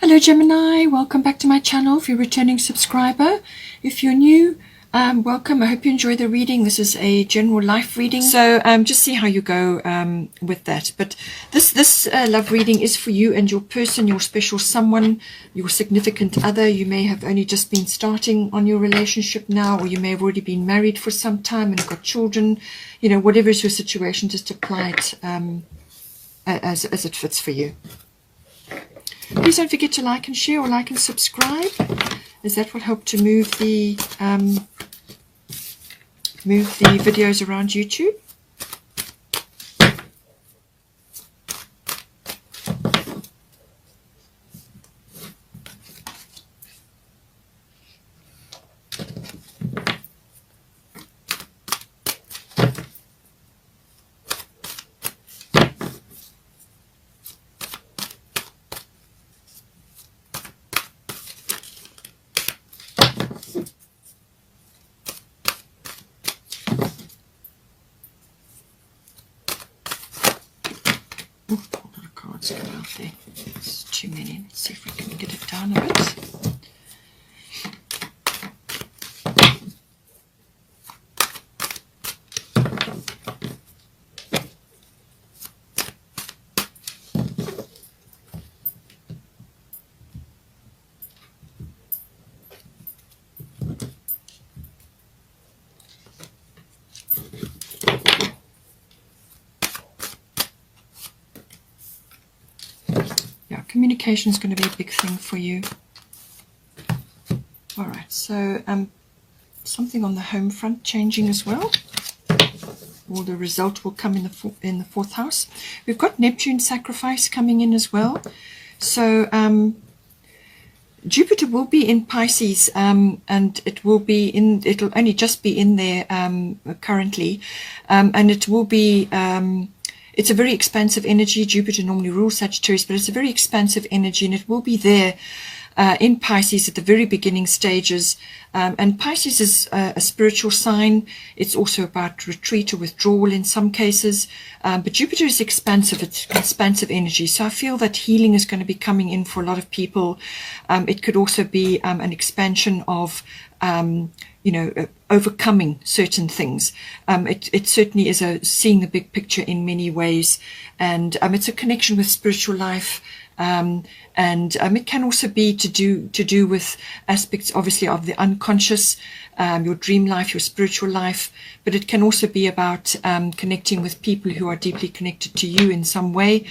Hello Gemini, welcome back to my channel. If you're a returning subscriber, if you're new, welcome. I hope you enjoy the reading. This is a general life reading, so just see how you go with that. But this love reading is for you and your person, your special someone, your significant other. You may have only just been starting on your relationship now, or you may have already been married for some time and got children. You know, whatever is your situation, just apply it as it fits for you. Please don't forget to like and share, or like and subscribe, as that will help to move the videos around YouTube. Oh, a lot of cards come out there. It's too many. Let's see if we can get it down a bit. Communication is going to be a big thing for you. All right, so something on the home front changing as well, or the result will come in the fourth house. We've got Neptune sacrifice coming in as well. So Jupiter will be in Pisces, and it'll only just be in there currently, and it will be. It's a very expansive energy. Jupiter normally rules Sagittarius, but it's a very expansive energy, and it will be there in Pisces at the very beginning stages. And Pisces is a spiritual sign. It's also about retreat or withdrawal in some cases. But Jupiter is expansive. It's expansive energy. So I feel that healing is going to be coming in for a lot of people. It could also be an expansion of overcoming certain things. It certainly is seeing the big picture in many ways, and it's a connection with spiritual life, and it can also be to do with aspects, obviously, of the unconscious, your dream life, your spiritual life, but it can also be about connecting with people who are deeply connected to you in some way.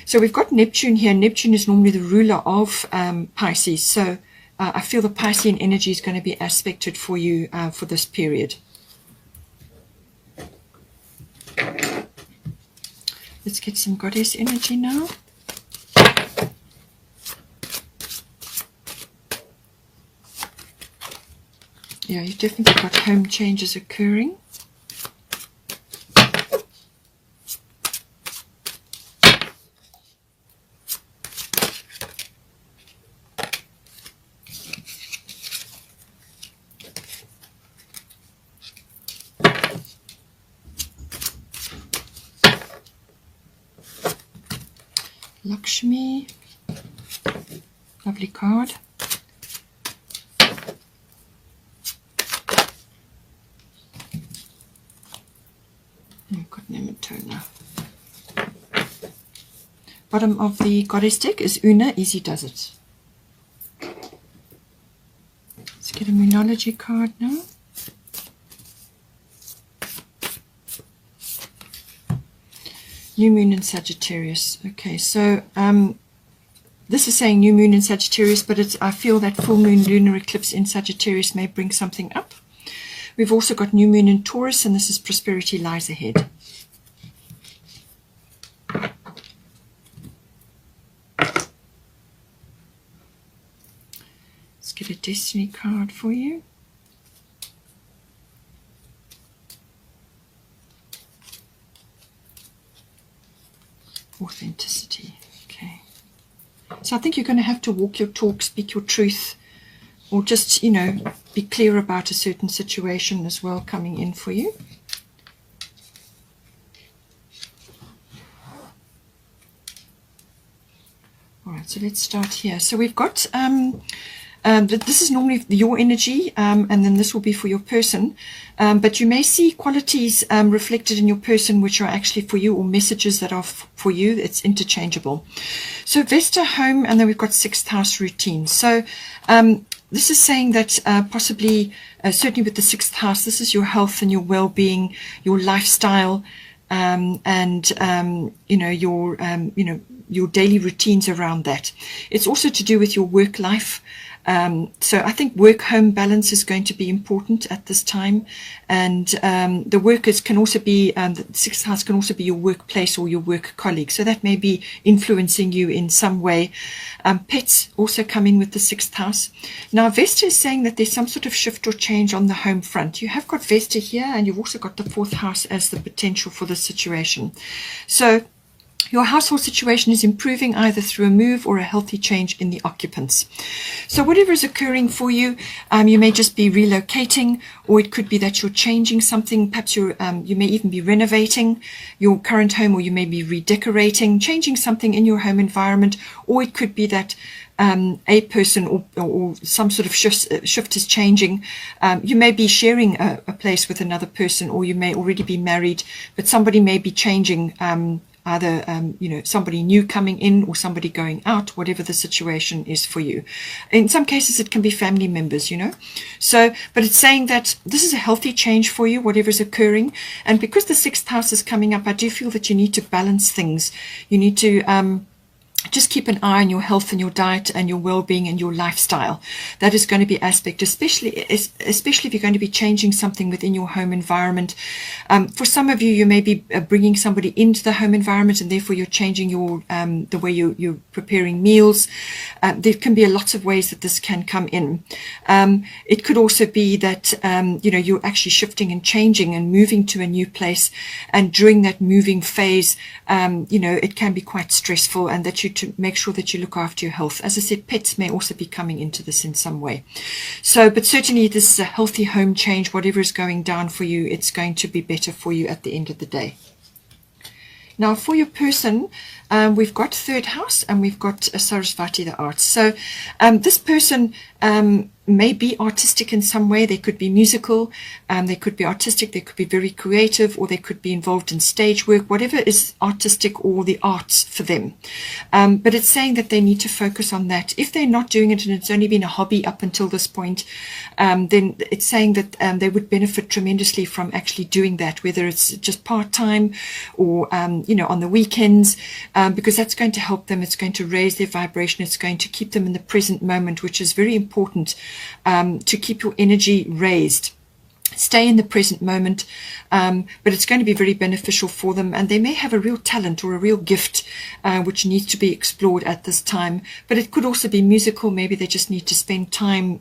So we've got Neptune here. Neptune is normally the ruler of Pisces, so I feel the Piscean energy is going to be aspected for you for this period. Let's get some goddess energy now. Yeah, you've definitely got home changes occurring. Lakshmi, lovely card. You've got Nematona. Bottom of the goddess deck is Una, easy does it. Let's get a Moonology card now. New moon in Sagittarius. Okay, so this is saying new moon in Sagittarius, but I feel that full moon lunar eclipse in Sagittarius may bring something up. We've also got new moon in Taurus, and this is prosperity lies ahead. Let's get a destiny card for you. Authenticity. Okay. So I think you're going to have to walk your talk, speak your truth, or just, be clear about a certain situation as well coming in for you. All right, so let's start here. So we've got this is normally your energy, and then this will be for your person. But you may see qualities reflected in your person which are actually for you, or messages that are for you. It's interchangeable. So Vesta, home, and then we've got 6th house routine. So this is saying that possibly, certainly with the 6th house, this is your health and your well-being, your lifestyle, and your daily routines around that. It's also to do with your work life. So I think work-home balance is going to be important at this time, and the workers can also be, the 6th house can also be your workplace or your work colleague, so that may be influencing you in some way. Pets also come in with the 6th house. Now Vesta is saying that there's some sort of shift or change on the home front. You have got Vesta here, and you've also got the 4th house as the potential for this situation. So your household situation is improving either through a move or a healthy change in the occupants. So whatever is occurring for you, you may just be relocating, or it could be that you're changing something. Perhaps you may even be renovating your current home, or you may be redecorating, changing something in your home environment, or it could be that a person or some sort of shift is changing. You may be sharing a place with another person, or you may already be married, but somebody may be changing, either somebody new coming in or somebody going out, whatever the situation is for you. In some cases it can be family members, so, but it's saying that this is a healthy change for you, whatever is occurring. And because the 6th house is coming up, I do feel that you need to balance things. You need to just keep an eye on your health and your diet and your well-being and your lifestyle. That is going to be aspect, especially if you're going to be changing something within your home environment. For some of you, you may be bringing somebody into the home environment, and therefore you're changing your the way you're preparing meals. There can be lots of ways that this can come in. It could also be that you're actually shifting and changing and moving to a new place, and during that moving phase, it can be quite stressful, and that you to make sure that you look after your health. As I said, pets may also be coming into this in some way. So, but certainly this is a healthy home change. Whatever is going down for you, it's going to be better for you at the end of the day. Now for your person, we've got 3rd house, and we've got Sarasvati, the arts. So this person may be artistic in some way. They could be musical, they could be artistic, they could be very creative, or they could be involved in stage work, whatever is artistic or the arts for them. But it's saying that they need to focus on that. If they're not doing it and it's only been a hobby up until this point, then it's saying that they would benefit tremendously from actually doing that, whether it's just part-time or on the weekends, because that's going to help them. It's going to raise their vibration. It's going to keep them in the present moment, which is very important, to keep your energy raised. Stay in the present moment, but it's going to be very beneficial for them, and they may have a real talent or a real gift which needs to be explored at this time. But it could also be musical. Maybe they just need to spend time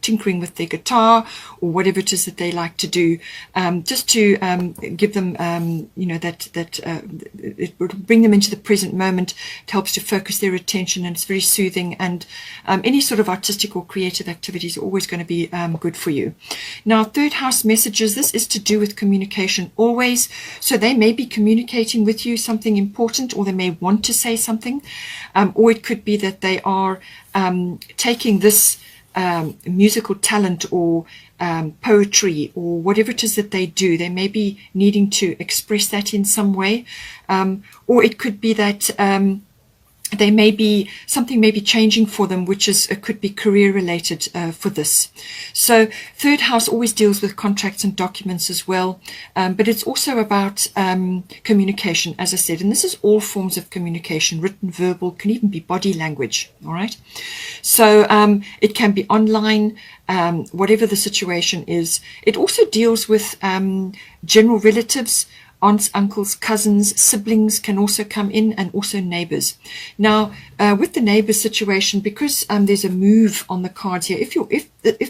tinkering with their guitar or whatever it is that they like to do, just to give them it will bring them into the present moment. It helps to focus their attention, and it's very soothing, and any sort of artistic or creative activity is always going to be good for you. Now 3rd house messages, this is to do with communication always. So they may be communicating with you something important, or they may want to say something, or it could be that they are taking this musical talent or poetry or whatever it is that they do. They may be needing to express that in some way, or it could be that something may be changing for them, which could be career related for this. So 3rd house always deals with contracts and documents as well, but it's also about communication, as I said, and this is all forms of communication, written, verbal, can even be body language. All right, so it can be online, whatever the situation is. It also deals with general relatives, aunts, uncles, cousins, siblings can also come in, and also neighbors. Now, with the neighbor situation, because there's a move on the cards here, if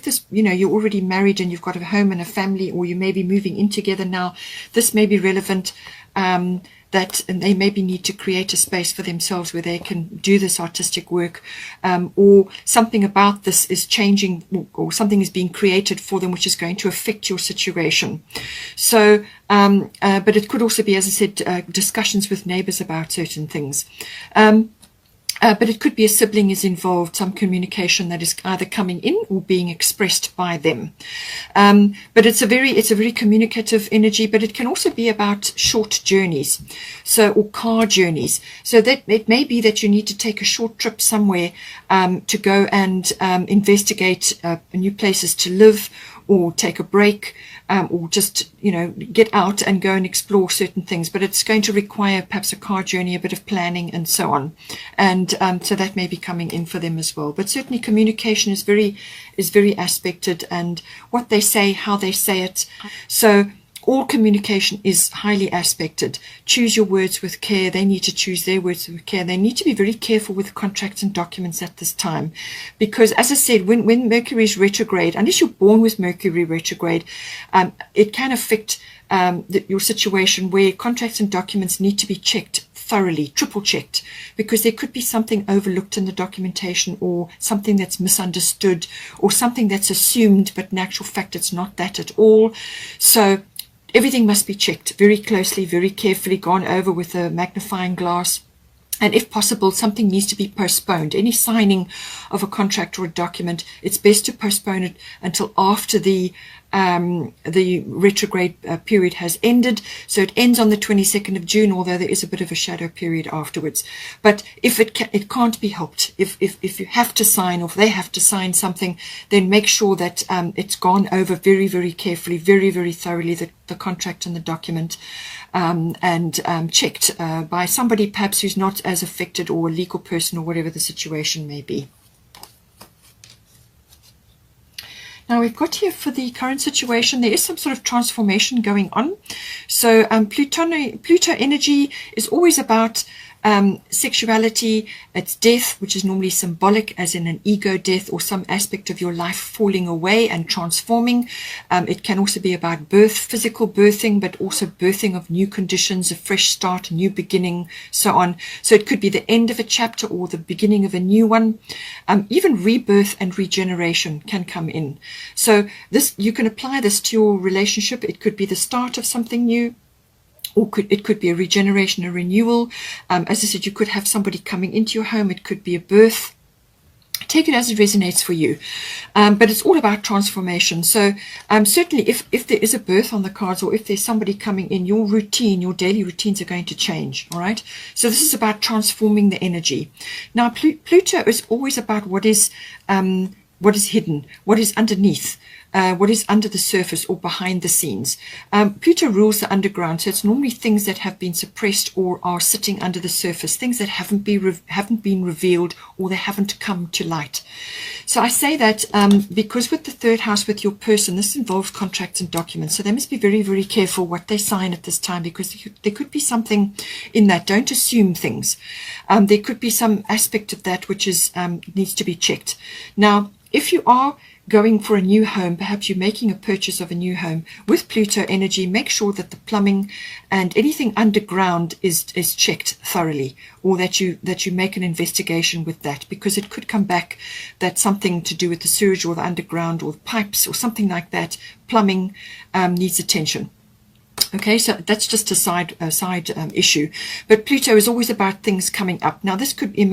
this, you're already married and you've got a home and a family, or you may be moving in together now, this may be relevant. That they maybe need to create a space for themselves where they can do this artistic work, or something about this is changing, or something is being created for them which is going to affect your situation. So, but it could also be, as I said, discussions with neighbors about certain things. But it could be a sibling is involved, some communication that is either coming in or being expressed by them. But it's a very communicative energy, but it can also be about short journeys, or car journeys. So that it may be that you need to take a short trip somewhere to go and investigate new places to live, or take a break, or just, get out and go and explore certain things. But it's going to require perhaps a car journey, a bit of planning, and so on. And so that may be coming in for them as well. But certainly communication is very aspected, and what they say, how they say it. So all communication is highly aspected. Choose your words with care. They need to choose their words with care. They need to be very careful with contracts and documents at this time, because, as I said, when Mercury is retrograde, unless you're born with Mercury retrograde, it can affect your situation where contracts and documents need to be checked thoroughly, triple checked, because there could be something overlooked in the documentation, or something that's misunderstood, or something that's assumed, but in actual fact it's not that at all. So everything must be checked very closely, very carefully, gone over with a magnifying glass. And if possible, something needs to be postponed. Any signing of a contract or a document, it's best to postpone it until after the retrograde period has ended. So it ends on the 22nd of June, although there is a bit of a shadow period afterwards. But if it can't be helped, if you have to sign, or if they have to sign something, then make sure that it's gone over very, very carefully, very, very thoroughly, the contract and the document, and checked by somebody perhaps who's not as affected, or a legal person, or whatever the situation may be. Now we've got here, for the current situation, there is some sort of transformation going on. So Pluto energy is always about sexuality. It's death, which is normally symbolic, as in an ego death, or some aspect of your life falling away and transforming. It can also be about birth, physical birthing, but also birthing of new conditions, a fresh start, a new beginning, so on. So it could be the end of a chapter or the beginning of a new one. Even rebirth and regeneration can come in. So you can apply this to your relationship. It could be the start of something new, or it could be a regeneration, a renewal. As I said, you could have somebody coming into your home. It could be a birth. Take it as it resonates for you. But it's all about transformation. So certainly if there is a birth on the cards, or if there's somebody coming in, your routine, your daily routines are going to change. All right. So this is about transforming the energy. Now, Pluto is always about what is hidden, what is underneath, what is under the surface or behind the scenes. Pluto rules the underground, so it's normally things that have been suppressed or are sitting under the surface, things that haven't been revealed, or they haven't come to light. So I say that because with the third house, with your person, this involves contracts and documents, so they must be very, very careful what they sign at this time, because there could be something in that. Don't assume things. There could be some aspect of that which is needs to be checked. Now, if you are going for a new home, perhaps you're making a purchase of a new home, with Pluto energy, make sure that the plumbing and anything underground is checked thoroughly, or that you make an investigation with that, because it could come back that something to do with the sewage or the underground or the pipes or something like that, plumbing, needs attention. Okay, so that's just a side issue. But Pluto is always about things coming up. Now, this could be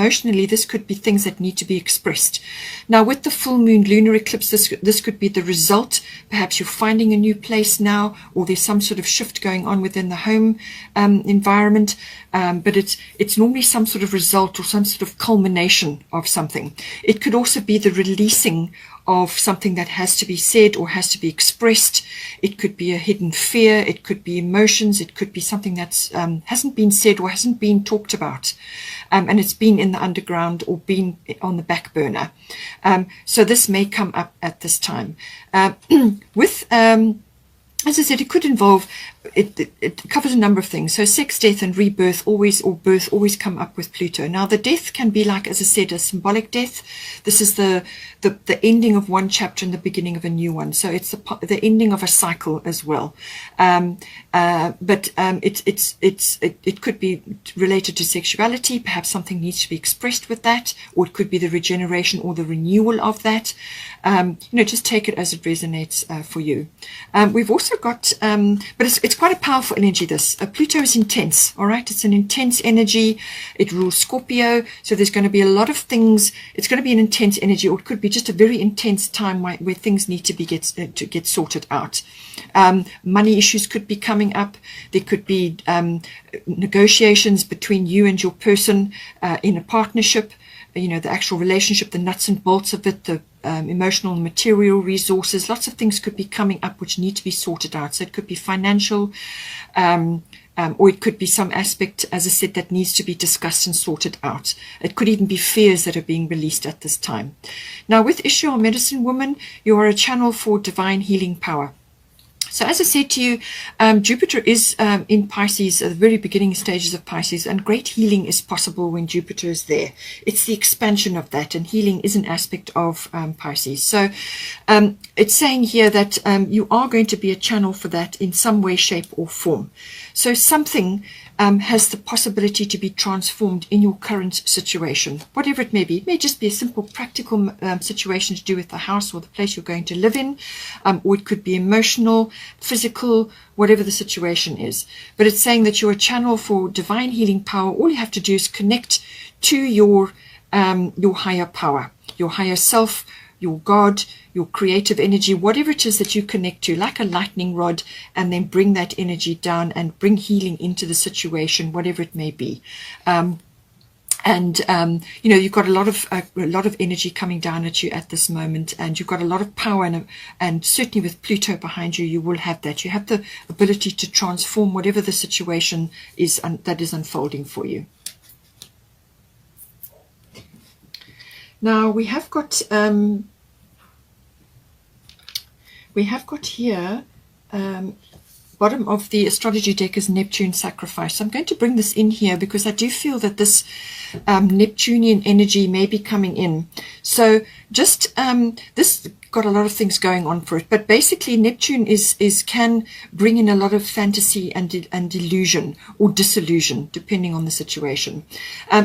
things that need to be expressed. Now, with the full moon lunar eclipse, this could be the result. Perhaps you're finding a new place now, or there's some sort of shift going on within the home environment. But it's normally some sort of result or some sort of culmination of something. It could also be the releasing of something that has to be said or has to be expressed. It could be a hidden fear. It could be emotions. It could be something that's hasn't been said or hasn't been talked about, and it's been in the underground or been on the back burner. So this may come up at this time. As I said, it could involve, it covers a number of things. So sex, death, and rebirth birth always come up with Pluto. Now, the death can be, like, as I said, a symbolic death. This is the ending of one chapter and the beginning of a new one. So it's the ending of a cycle as well. But it could be related to sexuality. Perhaps something needs to be expressed with that, or it could be the regeneration or the renewal of that. Just take it as it resonates for you. We've also also got, but it's quite a powerful energy, this. Pluto is intense, all right? It's an intense energy. It rules Scorpio, so there's going to be a lot of things. It's going to be an intense energy, or it could be just a very intense time where things need to get sorted out. Money issues could be coming up. There could be negotiations between you and your person in a partnership. You know, the actual relationship, the nuts and bolts of it, the emotional and material resources. Lots of things could be coming up which need to be sorted out. So it could be financial, or it could be some aspect, as I said, that needs to be discussed and sorted out. It could even be fears that are being released at this time. Now, with Issachar Medicine Woman, you are a channel for divine healing power. So as I said to you, Jupiter is in Pisces at the very beginning stages of Pisces, and great healing is possible when Jupiter is there. It's the expansion of that, and healing is an aspect of Pisces. So it's saying here that you are going to be a channel for that in some way, shape or form. So something has the possibility to be transformed in your current situation, whatever it may be. It may just be a simple practical situation to do with the house or the place you're going to live in, or it could be emotional, physical, whatever the situation is. But it's saying that you're a channel for divine healing power. All you have to do is connect to your higher power, your higher self, your God, your creative energy, whatever it is that you connect to, like a lightning rod, and then bring that energy down and bring healing into the situation, whatever it may be. You know, you've got a lot of energy coming down at you at this moment, and you've got a lot of power, and certainly with Pluto behind you, you will have that. You have the ability to transform whatever the situation is that is unfolding for you. Now we have got here bottom of the astrology deck is Neptune sacrifice. So I'm going to bring this in here because I do feel that this Neptunian energy may be coming in. So just this got a lot of things going on for it, but basically Neptune can bring in a lot of fantasy and illusion or disillusion depending on the situation.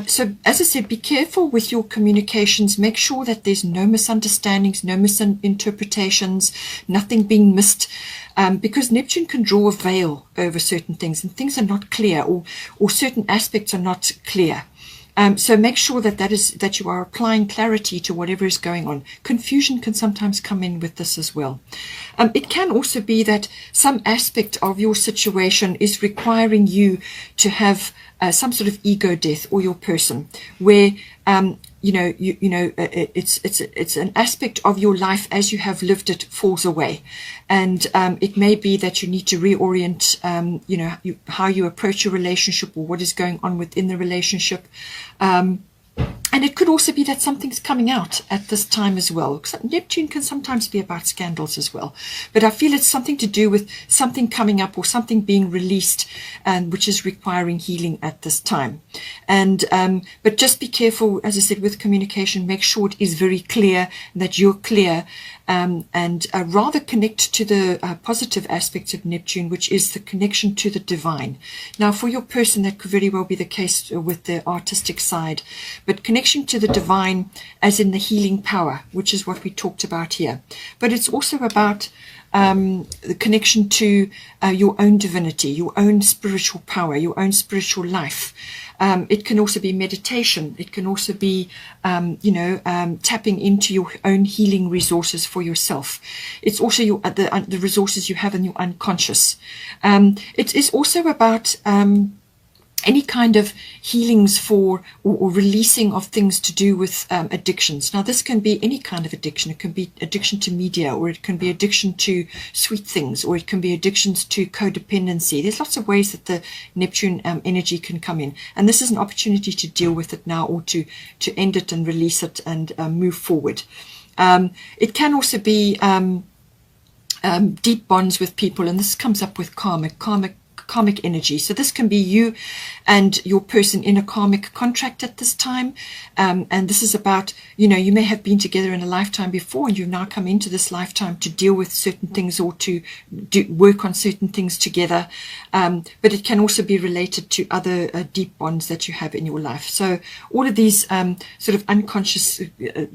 So as I said, be careful with your communications. Make sure that there's no misunderstandings, no misinterpretations, nothing being missed, because Neptune can draw a veil over certain things, and things are not clear, or certain aspects are not clear. So make sure that you are applying clarity to whatever is going on. Confusion can sometimes come in with this as well. It can also be that some aspect of your situation is requiring you to have some sort of ego death, or your person, where it's an aspect of your life as you have lived it falls away, and it may be that you need to reorient how you approach your relationship, or what is going on within the relationship. And it could also be that something's coming out at this time as well. Because Neptune can sometimes be about scandals as well. But I feel it's something to do with something coming up, or something being released, which is requiring healing at this time. And but just be careful, as I said, with communication. Make sure it is very clear, that you're clear, and rather connect to the positive aspects of Neptune, which is the connection to the divine. Now, for your person, that could very well be the case with the artistic side, but connection to the divine as in the healing power, which is what we talked about here. But it's also about the connection to your own divinity, your own spiritual power, your own spiritual life. It can also be meditation. It can also be, tapping into your own healing resources for yourself. It's also the resources you have in your unconscious. It is also about any kind of healings for or releasing of things to do with addictions. Now, this can be any kind of addiction. It can be addiction to media, or it can be addiction to sweet things, or it can be addictions to codependency. There's lots of ways that the Neptune energy can come in, and this is an opportunity to deal with it now, or to end it and release it and move forward. It can also be deep bonds with people, and this comes up with karmic karmic energy. So this can be you and your person in a karmic contract at this time. And this is about, you know, you may have been together in a lifetime before, and you've now come into this lifetime to deal with certain things or to work on certain things together. But it can also be related to other deep bonds that you have in your life. So all of these sort of unconscious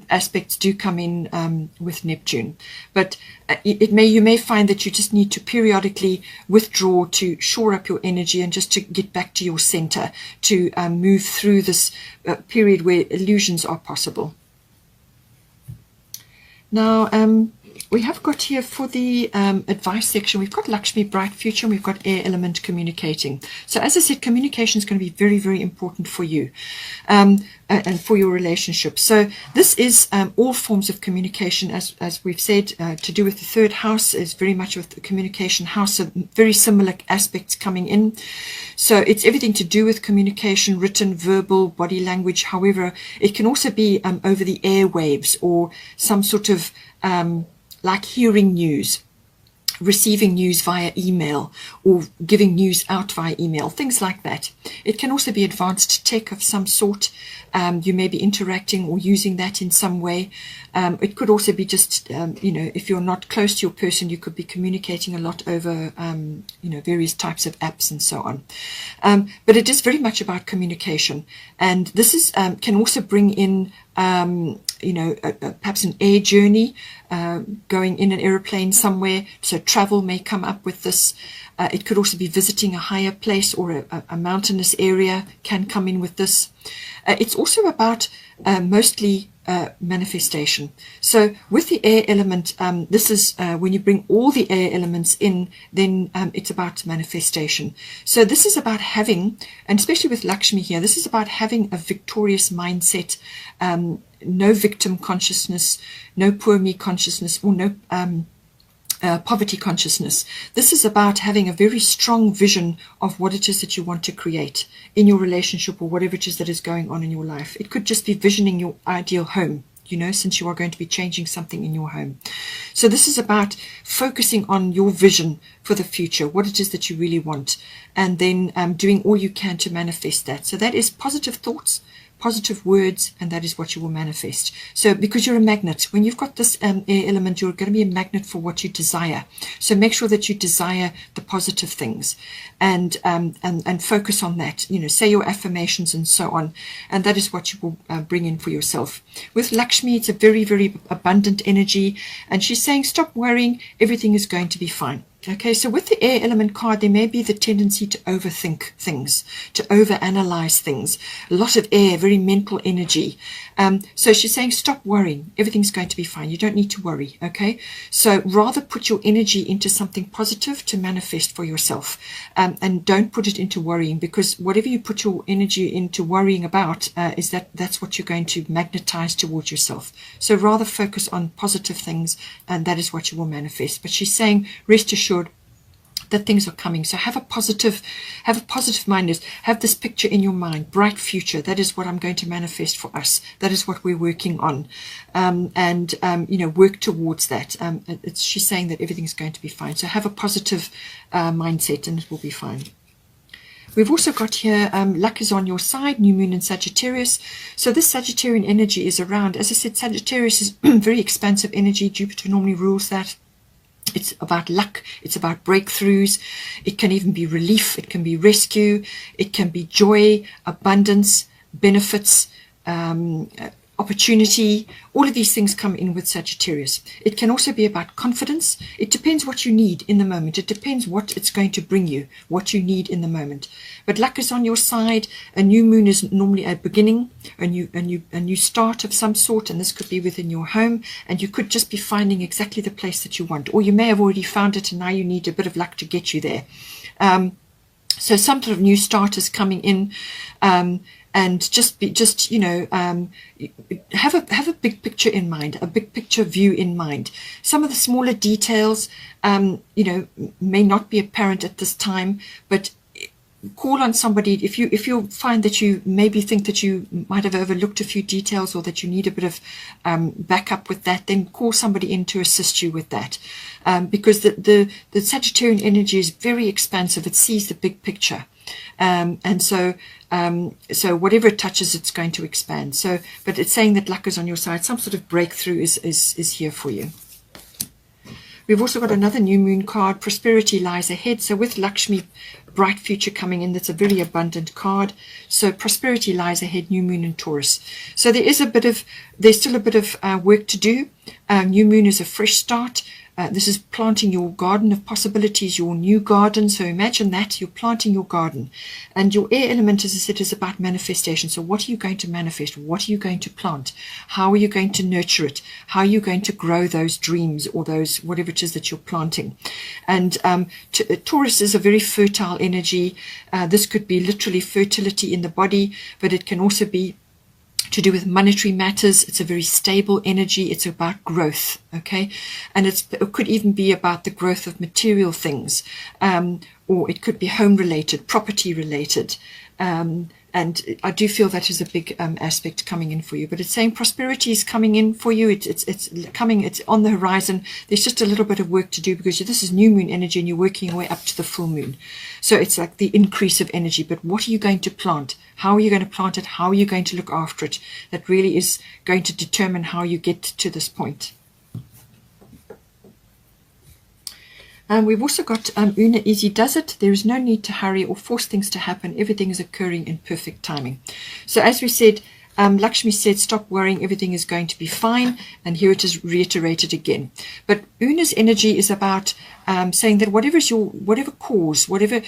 aspects do come in with Neptune. But you may find that you just need to periodically withdraw to shore up your energy and just to get back to your center, to move through this period where illusions are possible. Now, we have got here for the advice section, we've got Lakshmi, bright future, and we've got air element, communicating. So as I said, communication is going to be very, very important for you and for your relationship. So this is all forms of communication, as we've said, to do with the third house is very much with the communication house, so very similar aspects coming in. So it's everything to do with communication, written, verbal, body language. However, it can also be over the airwaves, or some sort of like hearing news, receiving news via email, or giving news out via email, things like that. It can also be advanced tech of some sort. You may be interacting or using that in some way. It could also be just, you know, if you're not close to your person, you could be communicating a lot over, you know, various types of apps and so on. But it is very much about communication. And this is can also bring in, you know, perhaps an air journey, going in an aeroplane somewhere. So travel may come up with this. It could also be visiting a higher place, or a mountainous area can come in with this. It's also about mostly manifestation. So with the air element, this is when you bring all the air elements in, then it's about manifestation. So this is about having, and especially with Lakshmi here, this is about having a victorious mindset, no victim consciousness, no poor me consciousness, or no poverty consciousness. This is about having a very strong vision of what it is that you want to create in your relationship, or whatever it is that is going on in your life. It could just be visioning your ideal home, you know, since you are going to be changing something in your home. So this is about focusing on your vision for the future, what it is that you really want, and then doing all you can to manifest that. So that is positive thoughts, positive words, and that is what you will manifest. So because you're a magnet, when you've got this air element, you're going to be a magnet for what you desire. So make sure that you desire the positive things, and focus on that. You know, say your affirmations and so on, and that is what you will bring in for yourself. With Lakshmi, it's a very, very abundant energy, and she's saying stop worrying, everything is going to be fine. Okay, so with the air element card, there may be the tendency to overthink things, to overanalyze things. A lot of air, very mental energy. So she's saying, stop worrying. Everything's going to be fine. You don't need to worry, okay? So rather put your energy into something positive to manifest for yourself. And don't put it into worrying, because whatever you put your energy into worrying about, that's what you're going to magnetize towards yourself. So rather focus on positive things, and that is what you will manifest. But she's saying, rest assured that things are coming. So have a positive mind. Have this picture in your mind, bright future. That is what I'm going to manifest for us. That is what we're working on, you know, work towards that. She's saying that everything's going to be fine. So have a positive mindset, and it will be fine. We've also got here, luck is on your side, new moon in Sagittarius. So this Sagittarian energy is around. As I said, Sagittarius is very expansive energy. Jupiter normally rules that. It's about luck. It's about breakthroughs. It can even be relief. It can be rescue. It can be joy, abundance, benefits, opportunity. All of these things come in with Sagittarius. It can also be about confidence. It depends what you need in the moment. It depends what it's going to bring you, what you need in the moment. But luck is on your side. A new moon is normally a beginning, a new start of some sort, and this could be within your home, and you could just be finding exactly the place that you want, or you may have already found it and now you need a bit of luck to get you there. So some sort of new start is coming in. And you know, have a big picture in mind, a big picture view in mind. Some of the smaller details, you know, may not be apparent at this time, but call on somebody. If you find that you maybe think that you might have overlooked a few details, or that you need a bit of backup with that, then call somebody in to assist you with that, because the Sagittarian energy is very expansive. It sees the big picture, and so whatever it touches, it's going to expand. So, but it's saying that luck is on your side. Some sort of breakthrough is here for you. We've also got another new moon card. Prosperity lies ahead. So with Lakshmi, bright future coming in, that's a very abundant card. So prosperity lies ahead, new moon in Taurus. So there's still a bit of work to do. New moon is a fresh start. This is planting your garden of possibilities, your new garden. So imagine that you're planting your garden, and your air element, as I said, is about manifestation. So what are you going to manifest? What are you going to plant? How are you going to nurture it? How are you going to grow those dreams, or those whatever it is that you're planting? And Taurus is a very fertile energy. This could be literally fertility in the body, but it can also be to do with monetary matters. It's a very stable energy. It's about growth, okay? And it could even be about the growth of material things, or it could be home related, property related. And I do feel that is a big aspect coming in for you. But it's saying prosperity is coming in for you. It's coming. It's on the horizon. There's just a little bit of work to do, because this is new moon energy, and you're working your way up to the full moon. So it's like the increase of energy. But what are you going to plant? How are you going to plant it? How are you going to look after it? That really is going to determine how you get to this point. We've also got Una Easy Does It. There is no need to hurry or force things to happen. Everything is occurring in perfect timing. So as we said, Lakshmi said, stop worrying, everything is going to be fine. And here it is reiterated again. But Una's energy is about saying that whatever cause, whatever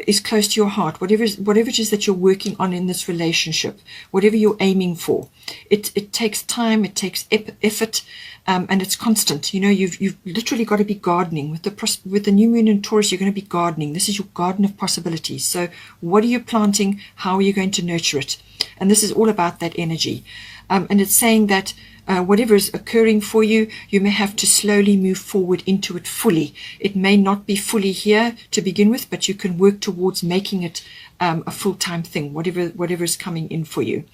is close to your heart, whatever it is that you're working on in this relationship, whatever you're aiming for, it takes time, it takes effort, and it's constant. You've literally got to be gardening with the new moon in Taurus. You're going to be gardening. This is your garden of possibilities. So what are you planting? How are you going to nurture it? And this is all about that energy. And it's saying that whatever is occurring for you, you may have to slowly move forward into it fully. It may not be fully here to begin with, but you can work towards making it a full-time thing, whatever is coming in for you.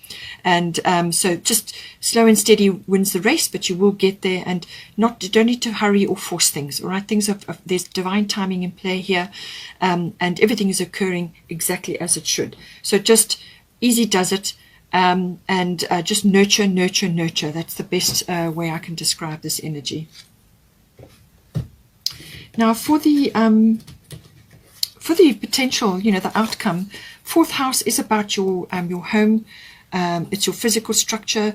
And so just slow and steady wins the race, but you will get there, and don't need to hurry or force things. All right, there's divine timing in play here, and everything is occurring exactly as it should. So just easy does it. And just nurture. That's the best way I can describe this energy. Now for the potential, the outcome, fourth house is about your home. It's your physical structure,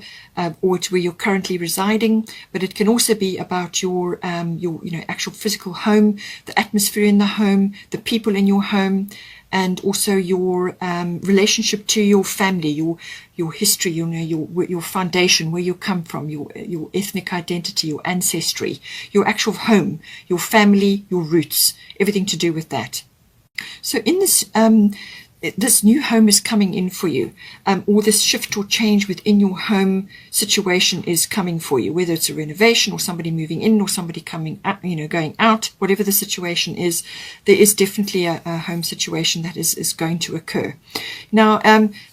or it's where you're currently residing, but it can also be about your actual physical home, the atmosphere in the home, the people in your home, and also your relationship to your family, your history, your foundation, where you come from, your ethnic identity, your ancestry, your actual home, your family, your roots, everything to do with that. So in this new home is coming in for you, or this shift or change within your home situation is coming for you, whether it's a renovation or somebody moving in or somebody coming out, going out, whatever the situation is, there is definitely a home situation that is going to occur. Now,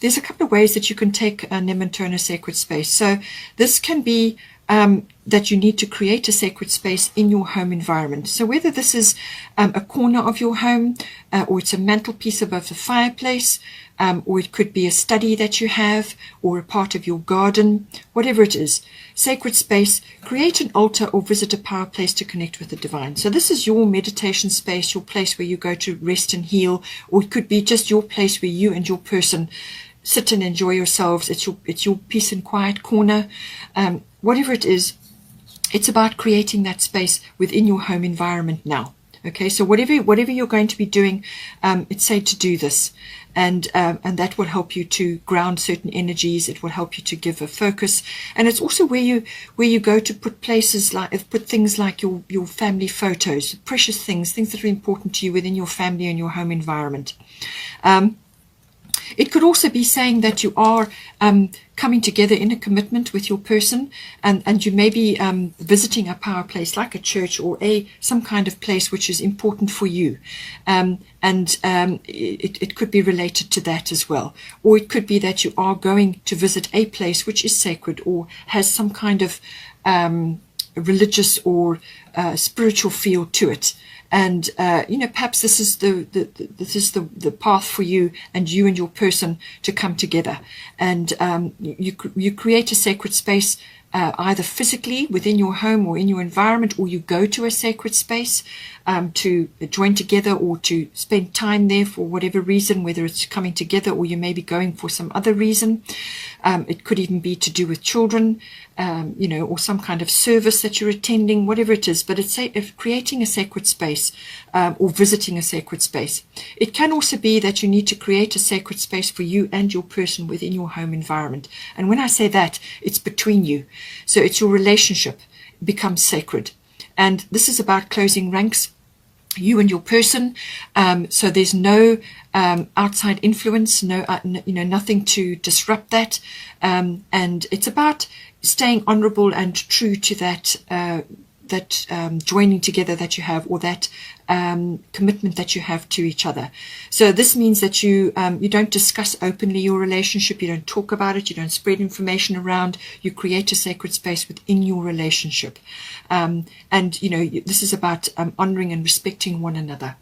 there's a couple of ways that you can take Nim and turn a sacred space. So this can be that you need to create a sacred space in your home environment. So whether this is a corner of your home, or it's a mantelpiece above the fireplace, or it could be a study that you have, or a part of your garden, whatever it is, sacred space, create an altar or visit a power place to connect with the divine. So this is your meditation space, your place where you go to rest and heal, or it could be just your place where you and your person sit and enjoy yourselves. It's your peace and quiet corner. Whatever it is, it's about creating that space within your home environment now. Okay, so whatever you're going to be doing, it's said to do this, and that will help you to ground certain energies. It will help you to give a focus, and it's also where you go to put things like your family photos, precious things that are important to you within your family and your home environment. It could also be saying that you are coming together in a commitment with your person, and you may be visiting a power place like a church or some kind of place which is important for you. It could be related to that as well. Or it could be that you are going to visit a place which is sacred or has some kind of religious or spiritual feel to it. And perhaps this is the path for you and your person to come together. And you create a sacred space, either physically within your home or in your environment, or you go to a sacred space to join together or to spend time there for whatever reason, whether it's coming together or you may be going for some other reason. It could even be to do with children, or some kind of service that you're attending, whatever it is. But it's creating a sacred space or visiting a sacred space. It can also be that you need to create a sacred space for you and your person within your home environment. And when I say that, it's between you. So it's your relationship becomes sacred. And this is about closing ranks, you and your person. So there's no outside influence, nothing to disrupt that. And it's about staying honorable and true to that joining together that you have, or that commitment that you have to each other. So this means that you don't discuss openly your relationship, you don't talk about it, you don't spread information around, you create a sacred space within your relationship. This is about honoring and respecting one another.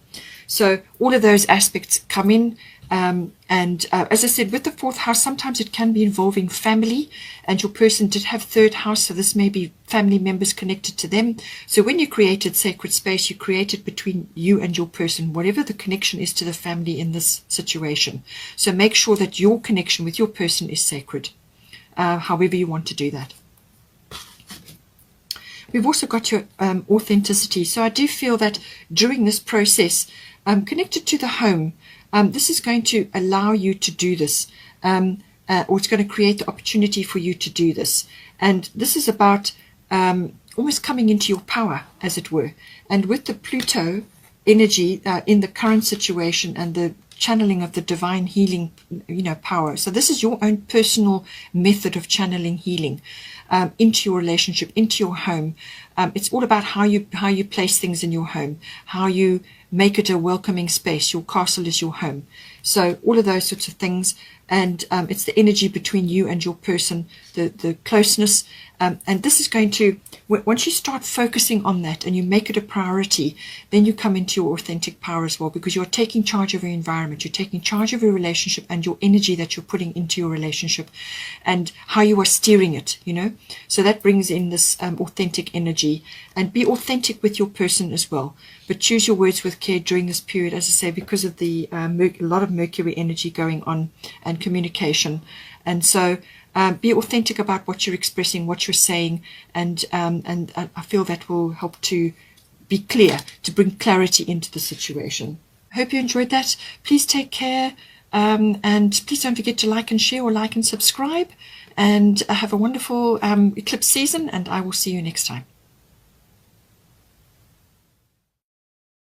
So all of those aspects come in. As I said, with the fourth house, sometimes it can be involving family, and your person did have third house, so this may be family members connected to them. So when you created sacred space, you create it between you and your person, whatever the connection is to the family in this situation. So make sure that your connection with your person is sacred, however you want to do that. We've also got your authenticity. So I do feel that during this process, connected to the home, this is going to allow you to do this, or it's going to create the opportunity for you to do this. And this is about almost coming into your power, as it were. And with the Pluto energy in the current situation and the channeling of the divine healing, power. So this is your own personal method of channeling healing into your relationship, into your home. It's all about how you place things in your home, how you make it a welcoming space. Your castle is your home. So all of those sorts of things. And it's the energy between you and your person, the closeness. And this is going to, once you start focusing on that and you make it a priority, then you come into your authentic power as well, because you're taking charge of your environment, you're taking charge of your relationship and your energy that you're putting into your relationship and how you are steering it, So that brings in this authentic energy. And be authentic with your person as well. But choose your words with care during this period, as I say, because of the a lot of Mercury energy going on and communication. And so be authentic about what you're expressing, what you're saying, and I feel that will help to be clear, to bring clarity into the situation. I hope you enjoyed that. Please take care, and please don't forget to like and share, or like and subscribe, and have a wonderful eclipse season, and I will see you next time.